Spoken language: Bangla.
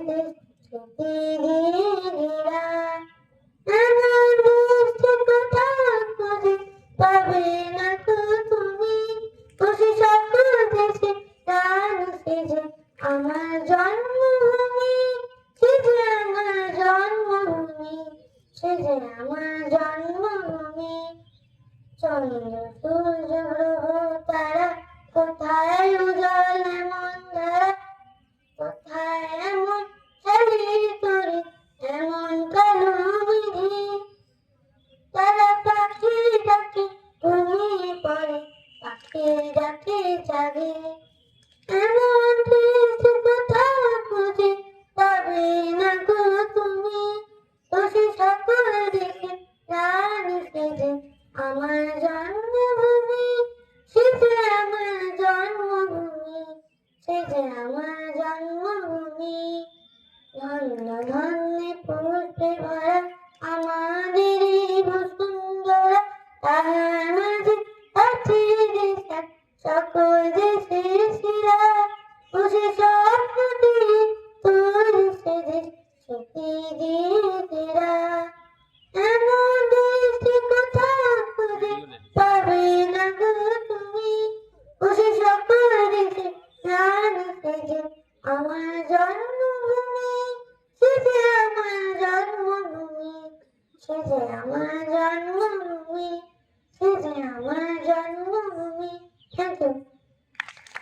দেশ স্মৃতিরা আমার দেশকে কোথাও খুঁজে পাবে না তো তুমি খুশি সকল দেশে গান সেজে আমার জন্মভূমি সেজে আমার জন্মভূমি সেজে আমার জন্মভূমি চন্দ্র সূর্য গ্রহ তারা কোথায় উজ্জ্বল এমন ধারা কোথায় এমন খেলি তোরে এমন কালো বিধি তারা পাখি ডাকে ঘুমিয়ে পড়ে পাখি ডাকে জাগে এমন দেশ কোথাও খুঁজে পাবে না গো তুমি খুশি সকল দেশে গান সেজে আমার জন্মভূমি সেজে আমার জন্মভূমি সেজে আমার জন্মভূমি ধন্য ধন্যে পুষ্পে ভরা আমাদের এই বসুন্ধরা তাহার মাঝে আছে দেশ এক সকল দেশের সেরা খুশি স্বপ্ন দিয়ে তৈরি সে দেশ স্মৃতি দিয়ে ঘেরা এমন দেশে কোথাও খুঁজে পাবে না গো তুমি খুশি সকল দেশে গান সেজে আমার জন্মভূমি সেজে আমার জন্মভূমি সেজে আমার জন্মভূমি সেজে আমার জন্মভূমি থ্যাংক ইউ